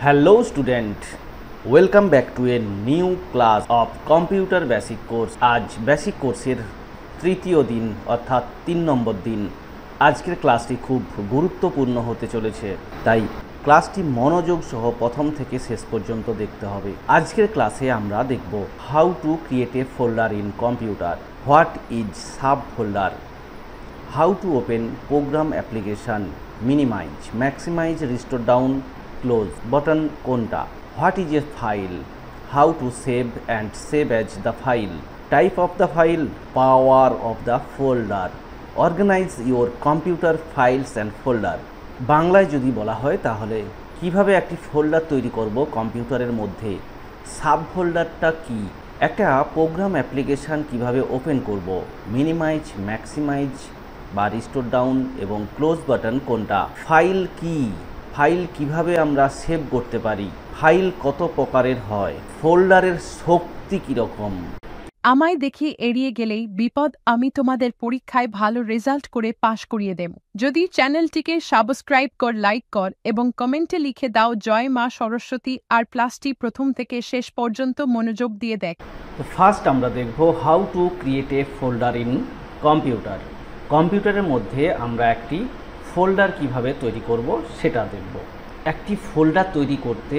Hello student, welcome back to a new class of computer basic course। आज basic কোর্সের তৃতীয় দিন অর্থাৎ 3 নম্বর দিন। আজকের ক্লাসটি খুব গুরুত্বপূর্ণ হতে চলেছে, তাই ক্লাসটি মনোযোগ সহ প্রথম থেকে শেষ পর্যন্ত দেখতে হবে। আজকের ক্লাসে আমরা দেখব how to create a folder in computer, what is sub folder, how to open program application, minimise, maximise, restore down, close button কোনটা, what is a file, how to save and save as the file, type of the file, power of the folder, organise your computer files and folder. বাংলায় যদি বলা হয় তাহলে কিভাবে একটি folder তৈরি করব কম্পিউটারের মধ্যে, সাব ফোল্ডারটা কি, একটা প্রোগ্রাম অ্যাপ্লিকেশান কিভাবে ওপেন করব, মিনিমাইজ, ম্যাক্সিমাইজ বা রিস্টোর ডাউন এবং ক্লোজ বাটন কোনটা, ফাইল কি, ফাইল কিভাবে আমরা সেভ করতে পারি, ফাইল কত প্রকারের হয়, ফোল্ডারের শক্তি কীরকম। আমায় দেখে এড়িয়ে গেলেই বিপদ, আমি তোমাদের পরীক্ষায় ভালো রেজাল্ট করে পাশ করিয়ে দেব। যদি চ্যানেলটিকে সাবস্ক্রাইব কর, লাইক কর এবং কমেন্টে লিখে দাও জয় মা সরস্বতী, আর ক্লাসটি প্রথম থেকে শেষ পর্যন্ত মনোযোগ দিয়ে দেখ। তো ফার্স্ট আমরা দেখব how to create a folder in computer. কম্পিউটারের মধ্যে আমরা একটি ফোল্ডার কিভাবে তৈরি করব সেটা দেখব। একটি ফোল্ডার তৈরি করতে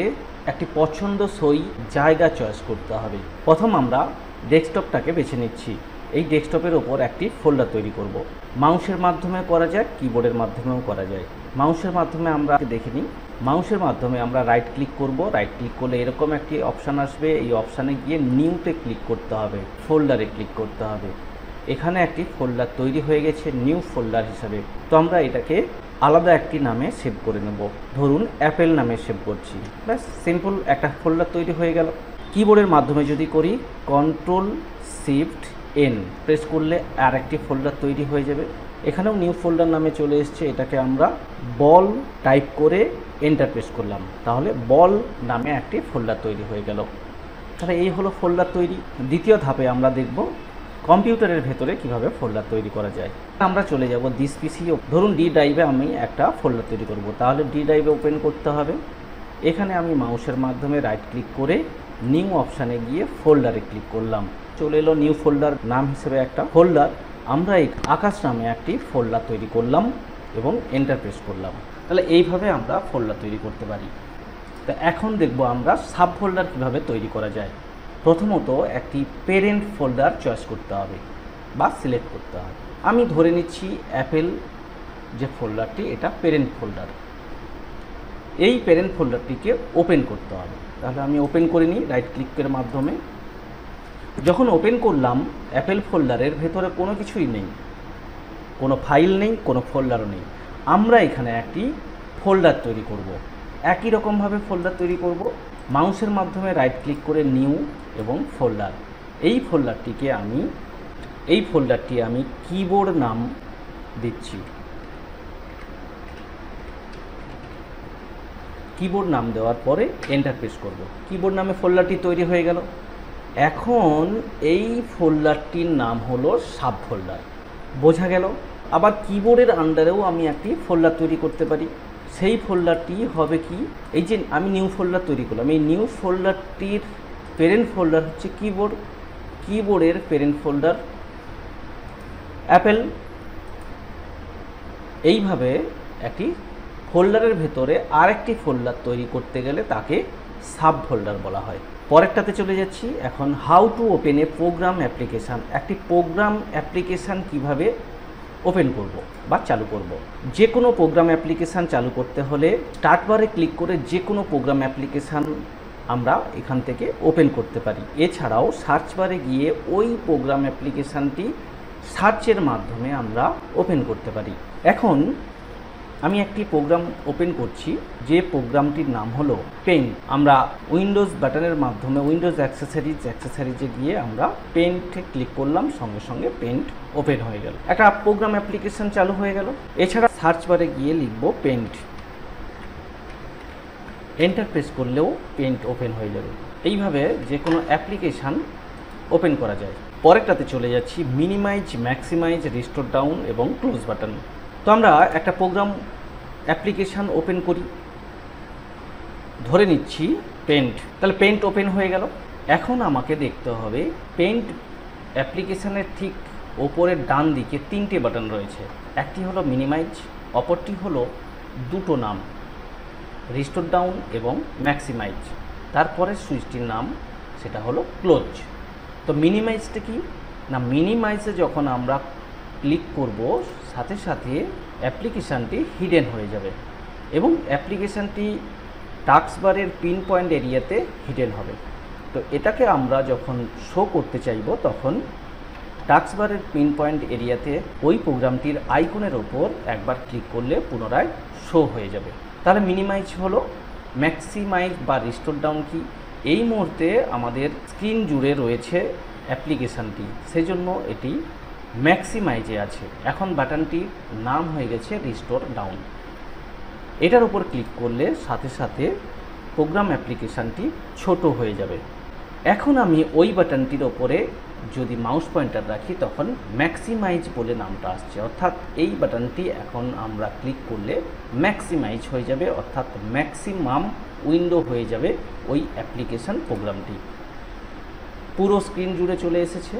একটি পছন্দসই জায়গা চয়েস করতে হবে। প্রথম আমরা ডেস্কটপটাকে বেছে নিচ্ছি। এই ডেস্কটপের ওপর একটি ফোল্ডার তৈরি করব। মাউসের মাধ্যমে করা যায়, কিবোর্ডের মাধ্যমেও করা যায়। মাউসের মাধ্যমে আমরা দেখে নিই। মাউসের মাধ্যমে আমরা রাইট ক্লিক করব। রাইট ক্লিক করলে এরকম একটি অপশান আসবে। এই অপশানে গিয়ে নিউতে ক্লিক করতে হবে, ফোল্ডারে ক্লিক করতে হবে। এখানে একটি ফোল্ডার তৈরি হয়ে গেছে নিউ ফোল্ডার হিসাবে। তো আমরা এটাকে আলাদা একটি নামে সেভ করে নেব, ধরুন অ্যাপেল নামে সেভ করছি। ব্যাস, সিম্পল একটা ফোল্ডার তৈরি হয়ে গেল। কিবোর্ডের মাধ্যমে যদি করি কন্ট্রোল শিফট এন প্রেস করলে আর একটি ফোল্ডার তৈরি হয়ে যাবে। এখানেও নিউ ফোল্ডার নামে চলে এসছে। এটাকে আমরা বল টাইপ করে এন্টার প্রেস করলাম, তাহলে বল নামে একটি ফোল্ডার তৈরি হয়ে গেল। তাহলে এই হলো ফোল্ডার তৈরি। দ্বিতীয় ধাপে আমরা দেখব কম্পিউটারের ভেতরে কিভাবে ফোল্ডার তৈরি করা যায়। আমরা চলে যাব দিস পিসি। ধরুন ডি ড্রাইভে আমি একটা ফোল্ডার তৈরি করব, তাহলে ডি ড্রাইভে ওপেন করতে হবে। এখানে আমি মাউসের মাধ্যমে রাইট ক্লিক করে নিউ অপশানে গিয়ে ফোল্ডারে ক্লিক করলাম। চলে এলো নিউ ফোল্ডার নাম হিসেবে একটা ফোল্ডার। আমরা এই আকাশ নামে একটি ফোল্ডার তৈরি করলাম এবং এন্টার প্রেস করলাম। তাহলে এইভাবে আমরা ফোল্ডার তৈরি করতে পারি। তা এখন দেখব আমরা সাব ফোল্ডার কীভাবে তৈরি করা যায়। প্রথমত একটি প্যারেন্ট ফোল্ডার চয়েস করতে হবে বা সিলেক্ট করতে হবে। আমি ধরে নিচ্ছি অ্যাপেল যে ফোল্ডারটি, এটা প্যারেন্ট ফোল্ডার। এই প্যারেন্ট ফোল্ডারটিকে ওপেন করতে হবে। তাহলে আমি ওপেন করে নিই রাইট ক্লিকের মাধ্যমে। যখন ওপেন করলাম, অ্যাপেল ফোল্ডারের ভেতরে কোনো কিছুই নেই, কোনো ফাইল নেই, কোনো ফোল্ডারও নেই। আমরা এখানে একটি ফোল্ডার তৈরি করব। একই রকমভাবে ফোল্ডার তৈরি করব। মাউসের মাধ্যমে রাইট ক্লিক করে নিউ এবং ফোল্ডার। এই ফোল্ডারটি আমি কিবোর্ড নাম দিচ্ছি। কিবোর্ড নাম দেওয়ার পরে এন্টার প্রেস করব। কিবোর্ড নামে ফোল্ডারটি তৈরি হয়ে গেল। এখন এই ফোল্ডারটির নাম হলো সাব ফোল্ডার। বোঝা গেল? আবার কিবোর্ডের আন্ডারেও আমি একটি ফোল্ডার তৈরি করতে পারি। সেই ফোল্ডারটি হবে কি, এই যে আমি নিউ ফোল্ডার তৈরি করলাম, এই নিউ ফোল্ডারটির প্যারেন্ট ফোল্ডার হচ্ছে কিবোর্ড, কিবোর্ডের প্যারেন্ট ফোল্ডার অ্যাপেল। এইভাবে একটি ফোল্ডারের ভেতরে আরেকটি ফোল্ডার তৈরি করতে গেলে তাকে সাব ফোল্ডার বলা হয়। পরেরটাতে চলে যাচ্ছি। এখন how to open a program application. একটি প্রোগ্রাম অ্যাপ্লিকেশান কিভাবে ওপেন করব বা চালু করব। যে কোনো প্রোগ্রাম অ্যাপ্লিকেশান চালু করতে হলে স্টার্ট বারে ক্লিক করে যে কোনো প্রোগ্রাম অ্যাপ্লিকেশান আমরা এখান থেকে ওপেন করতে পারি। এছাড়াও সার্চ বারে গিয়ে ওই প্রোগ্রাম অ্যাপ্লিকেশানটি সার্চের মাধ্যমে আমরা ওপেন করতে পারি। এখন আমি একটি প্রোগ্রাম ওপেন করছি, যে প্রোগ্রামটির নাম হলো পেইন্ট। আমরা উইন্ডোজ বাটনের মাধ্যমে উইন্ডোজ অ্যাক্সেসরিজে গিয়ে আমরা পেইন্টে ক্লিক করলাম, সঙ্গে সঙ্গে পেইন্ট ওপেন হয়ে গেল, একটা প্রোগ্রাম অ্যাপ্লিকেশন চালু হয়ে গেল। এছাড়া সার্চ বারে গিয়ে লিখব পেইন্ট, এন্টার প্রেস করলেও পেইন্ট ওপেন হয়ে যাবে। এইভাবে যে কোনো অ্যাপ্লিকেশান ওপেন করা যায়। পরেরটাতে চলে যাচ্ছি মিনিমাইজ, ম্যাক্সিমাইজ, রিস্টোর ডাউন এবং ক্লোজ বাটন। তো আমরা একটা প্রোগ্রাম অ্যাপ্লিকেশান ওপেন করি। ধরে নিচ্ছি পেন্ট, তাহলে পেন্ট ওপেন হয়ে গেল। এখন আমাকে দেখতে হবে পেন্ট অ্যাপ্লিকেশানের ঠিক ওপরের ডান দিকে 3টে বাটন রয়েছে। একটি হলো মিনিমাইজ, অপরটি হলো দুটো নাম রিস্টোর ডাউন এবং ম্যাক্সিমাইজ, তারপরে সুইচটির নাম সেটা হলো ক্লোজ। তো মিনিমাইজটা কি না, মিনিমাইজে যখন আমরা ক্লিক করব সাথে সাথে অ্যাপ্লিকেশানটি হিডেন হয়ে যাবে এবং অ্যাপ্লিকেশানটি টাস্কবারের পিন পয়েন্ট এরিয়াতে হিডেন হবে। তো এটাকে আমরা যখন শো করতে চাইব তখন টাস্কবারের পিন পয়েন্ট এরিয়াতে ওই প্রোগ্রামটির আইকনের ওপর একবার ক্লিক করলে পুনরায় শো হয়ে যাবে। তাহলে মিনিমাইজ হলো। ম্যাক্সিমাইজ বা রিস্টোর ডাউন কি, এই মুহূর্তে আমাদের স্ক্রিন জুড়ে রয়েছে অ্যাপ্লিকেশানটি, সেজন্য এটি ম্যাক্সিমাইজে আছে। এখন বাটনটির নাম হয়ে গেছে রিস্টোর ডাউন। এটার উপর ক্লিক করলে সাথে সাথে প্রোগ্রাম অ্যাপ্লিকেশানটি ছোট হয়ে যাবে। এখন আমি ওই বাটনটির ওপরে যদি মাউস পয়েন্টার রাখি তখন ম্যাক্সিমাইজ বলে নামটা আসছে, অর্থাৎ এই বাটনটি এখন আমরা ক্লিক করলে ম্যাক্সিমাইজ হয়ে যাবে, অর্থাৎ ম্যাক্সিমাম উইন্ডো হয়ে যাবে ওই অ্যাপ্লিকেশান প্রোগ্রামটি। পুরো স্ক্রিন জুড়ে চলে এসেছে,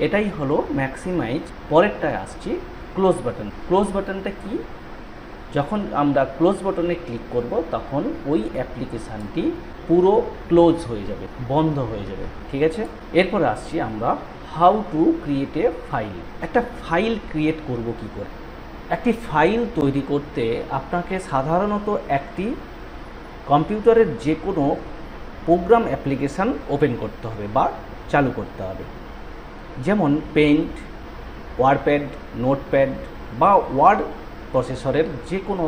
এটাই হলো ম্যাক্সিমাইজ। পরেরটায় আসছি ক্লোজ বাটন। ক্লোজ বাটনটা কি, যখন আমরা ক্লোজ বাটনে ক্লিক করব তখন ওই অ্যাপ্লিকেশানটি পুরো ক্লোজ হয়ে যাবে, বন্ধ হয়ে যাবে। ঠিক আছে, এরপর আসছি আমরা how to create A file. একটা ফাইল ক্রিয়েট করব কি করে। একটি ফাইল তৈরি করতে আপনাকে সাধারণত একটি কম্পিউটারের যে কোনো প্রোগ্রাম অ্যাপ্লিকেশান ওপেন করতে হবে বা চালু করতে হবে, যেমন পেইন্ট, ওয়ার্ডপ্যাড, নোটপ্যাড বা ওয়ার্ড প্রসেসরের যে কোনো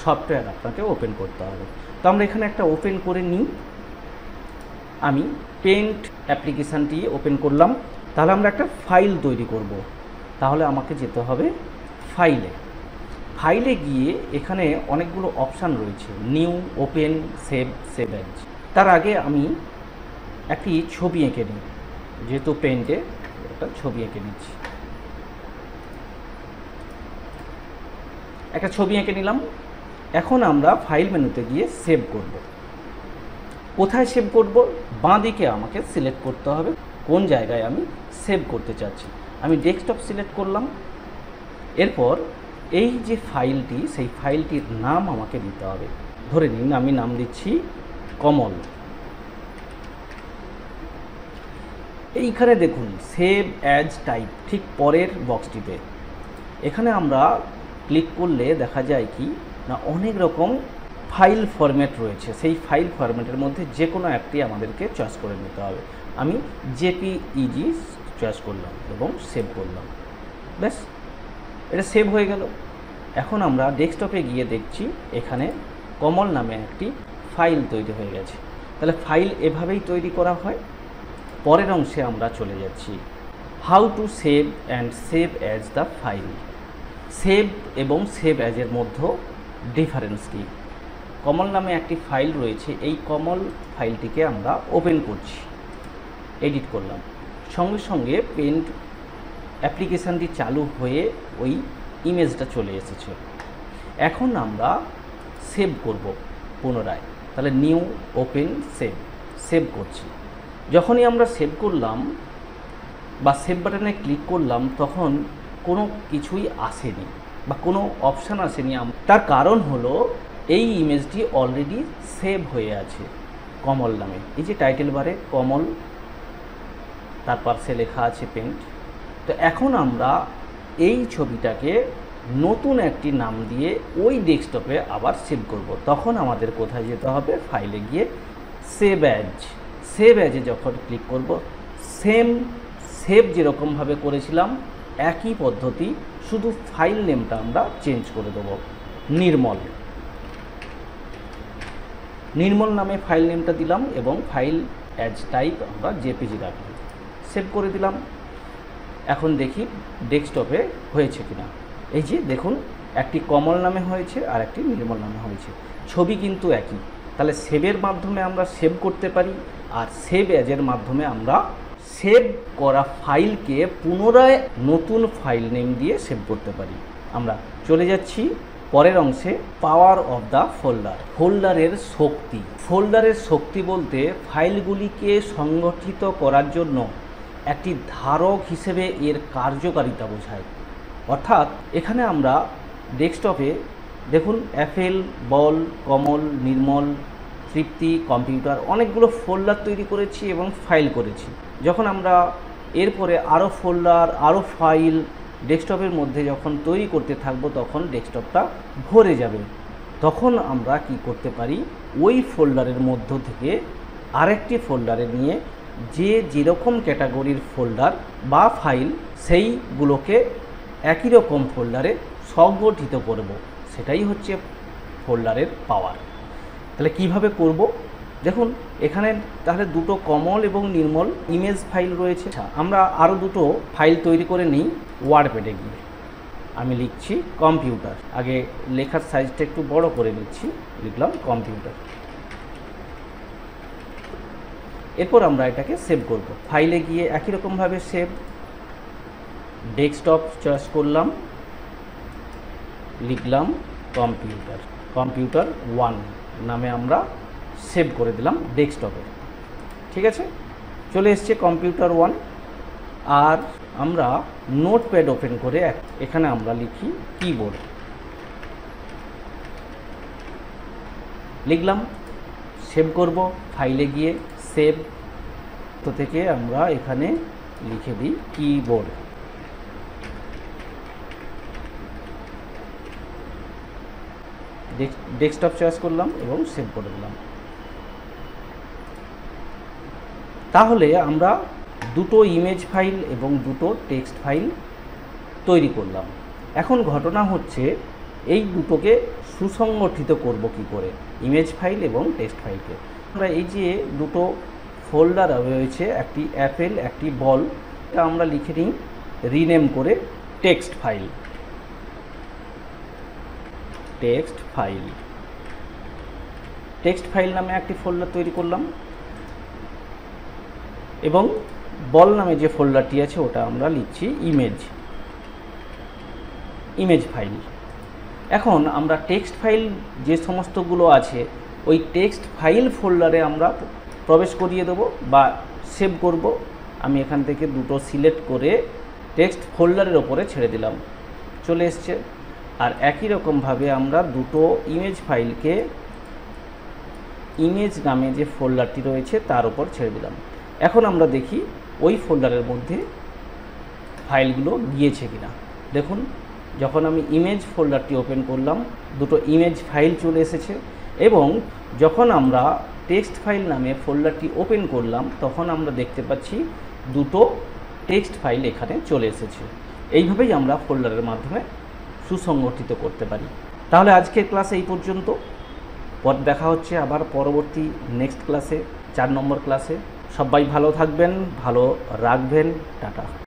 সফটওয়্যার আপনাকে ওপেন করতে হবে। তো আমরা এখানে একটা ওপেন করে নিই। আমি পেইন্ট অ্যাপ্লিকেশানটি ওপেন করলাম। তাহলে আমরা একটা ফাইল তৈরি করব, তাহলে আমাকে যেতে হবে ফাইলে। ফাইলে গিয়ে এখানে অনেকগুলো অপশান রয়েছে, new, open, save, save as. তার আগে আমি একটি ছবি এঁকে নিই, যেহেতু পেইন্টে একটা ছবি এঁকে নিচ্ছি। একটা ছবি এঁকে নিলাম। এখন আমরা ফাইল মেনুতে গিয়ে সেভ করব। কোথায় সেভ করব, বাঁ দিকে আমাকে সিলেক্ট করতে হবে কোন জায়গায় আমি সেভ করতে চাচ্ছি। আমি ডেস্কটপ সিলেক্ট করলাম। এরপর এই যে ফাইলটি, সেই ফাইলটির নাম আমাকে দিতে হবে। ধরে নিন আমি নাম দিচ্ছি কমল। এইখানে দেখুন সেভ অ্যাজ টাইপ, ঠিক পরের বক্সটিতে। এখানে আমরা ক্লিক করলে দেখা যায় কি না, অনেক রকম ফাইল ফরম্যাট রয়েছে। সেই ফাইল ফরম্যাটের মধ্যে যে কোনো একটি আমাদেরকে চয়েস করে নিতে হবে। আমি জেপিইজি চয়েস করলাম এবং সেভ করলাম। ব্যাস, এটা সেভ হয়ে গেল। এখন আমরা ডেস্কটপে গিয়ে দেখছি এখানে কমল নামে একটি ফাইল তৈরি হয়ে গেছে। তাহলে ফাইল এভাবেই তৈরি করা হয়। পরের অংশে আমরা চলে যাচ্ছি, how to save and save as the file. Save এবং সেভ অ্যাজের মধ্যে ডিফারেন্স কী। কমল নামে একটি ফাইল রয়েছে, এই কমল ফাইলটিকে আমরা ওপেন করছি, এডিট করলাম, সঙ্গে সঙ্গে পেন্ট অ্যাপ্লিকেশানটি চালু হয়ে ওই ইমেজটা চলে এসেছে। এখন আমরা সেভ করব পুনরায়। তাহলে নিউ, ওপেন, সেভ, সেভ করছি। যখনই আমরা সেভ করলাম বা সেভ বাটনে ক্লিক করলাম তখন কোনো কিছুই আসেনি বা কোনো অপশান আসেনি। তার কারণ হলো এই ইমেজটি অলরেডি সেভ হয়ে আছে কমল নামে। এই যে টাইটেল বারে কমল, তার পাশে লেখা আছে পেন্ট। তো এখন আমরা এই ছবিটাকে নতুন একটি নাম দিয়ে ওই ডেস্কটপে আবার সেভ করব। তখন আমাদের কোথায় যেতে হবে, ফাইলে গিয়ে সেভ অ্যাজ। সেভ অ্যাজে যখন ক্লিক করব, সেভ যেরকমভাবে করেছিলাম একই পদ্ধতি, শুধু ফাইল নেমটা আমরা চেঞ্জ করে দেব, নির্মল। নির্মল নামে ফাইল নেমটা দিলাম এবং ফাইল অ্যাজ টাইপ আমরা জেপিজি রাখলাম, সেভ করে দিলাম। এখন দেখি ডেস্কটপে হয়েছে কিনা। এই যে দেখুন, একটি কমল নামে হয়েছে আর একটি নির্মল নামে হয়েছে, ছবি কিন্তু একই। তাহলে সেভের মাধ্যমে আমরা সেভ করতে পারি, আর সেভ অ্যাজের মাধ্যমে আমরা সেভ করা ফাইলকে পুনরায় নতুন ফাইল নেম দিয়ে সেভ করতে পারি। আমরা চলে যাচ্ছি পরের অংশে পাওয়ার অফ দ্য ফোল্ডার, ফোল্ডারের শক্তি। ফোল্ডারের শক্তি বলতে ফাইলগুলিকে সংগঠিত করার জন্য একটি ধারক হিসেবে এর কার্যকারিতা বোঝায়। অর্থাৎ এখানে আমরা ডেস্কটপে দেখুন অ্যাপেল, বল, কমল, নির্মল, তৃপ্তি, কম্পিউটার অনেকগুলো ফোল্ডার তৈরি করেছি এবং ফাইল করেছি। যখন আমরা এরপরে আরও ফোল্ডার, আরও ফাইল ডেস্কটপের মধ্যে যখন তৈরি করতে থাকবো তখন ডেস্কটপটা ভরে যাবে। তখন আমরা কি করতে পারি, ওই ফোল্ডারের মধ্য থেকে আরেকটি ফোল্ডারে নিয়ে যে যেরকম ক্যাটাগরির ফোল্ডার বা ফাইল সেইগুলোকে একই রকম ফোল্ডারে সংগঠিত করব। সেটাই হচ্ছে ফোল্ডারের পাওয়ার। তাহলে কিভাবে করব, দেখুন এখানে তাহলে দুটো কমল এবং নির্মল ইমেজ ফাইল রয়েছে। আমরা আরও দুটো ফাইল তৈরি করে নিই ওয়ার্ডপ্যাডে গিয়ে। আমি লিখছি কম্পিউটার, আগে লেখার সাইজটা একটু বড় করে নিচ্ছি, লিখলাম কম্পিউটার। এরপর আমরা এটাকে সেভ করব। ফাইলে গিয়ে একই রকমভাবে সেভ, ডেস্কটপ চয়েস করলাম, লিখলাম কম্পিউটার, কম্পিউটার 1 নামে আমরা সেভ করে দিলাম ডেস্কটপে। ঠিক আছে, চলে এসছে কম্পিউটার 1। আর আমরা নোটপ্যাড ওপেন করে এখানে আমরা লিখি কিবোর্ড, লিখলাম, সেভ করব। ফাইলে গিয়ে সেভ তো থেকে আমরা এখানে লিখে দিই কিবোর্ড। ডেস্কটপ চয়েস করলাম এবং সেভ করে দিলাম। তাহলে আমরা দুটো ইমেজ ফাইল এবং দুটো টেক্সট ফাইল তৈরি করলাম। এখন ঘটনা হচ্ছে এই দুটোকে সুসংগঠিত করব কি করে, ইমেজ ফাইল এবং টেক্সট ফাইলকে। আমরা এই যে দুটো ফোল্ডার রয়েছে, একটি অ্যাপেল, একটি বল, এটা আমরা লিখে নিই রিনেম করে text file, text file. Text file নামে একটি ফোল্ডার তৈরি করলাম এবং বল নামে যে ফোল্ডারটি আছে ওটা আমরা লিখছি ইমেজ, ইমেজ ফাইল। এখন আমরা টেক্সট ফাইল যে সমস্তগুলো আছে ওই টেক্সট ফাইল ফোল্ডারে আমরা প্রবেশ করিয়ে দেবো বা সেভ করব। আমি এখান থেকে দুটো সিলেক্ট করে টেক্সট ফোল্ডারের ওপরে ছেড়ে দিলাম, চলে এসছে। আর একই রকমভাবে আমরা দুটো ইমেজ ফাইলকে ইমেজ নামে যে ফোল্ডারটি রয়েছে তার উপর ছেড়ে দিলাম। এখন আমরা দেখি ওই ফোল্ডারের মধ্যে ফাইলগুলো গিয়েছে কিনা। দেখুন যখন আমি ইমেজ ফোল্ডারটি ওপেন করলাম দুটো ইমেজ ফাইল চলে এসেছে, এবং যখন আমরা টেক্সট ফাইল নামে ফোল্ডারটি ওপেন করলাম তখন আমরা দেখতে পাচ্ছি দুটো টেক্সট ফাইল এখানে চলে এসেছে। এইভাবেই আমরা ফোল্ডারের মাধ্যমে সুসংগঠিত করতে পারি। তাহলে আজকের ক্লাসে এই পর্যন্ত। পর দেখা হচ্ছে আবার পরবর্তী নেক্সট ক্লাসে, 4 নম্বর ক্লাসে। সবাই ভালো থাকবেন, ভালো রাখবেন, টাটা।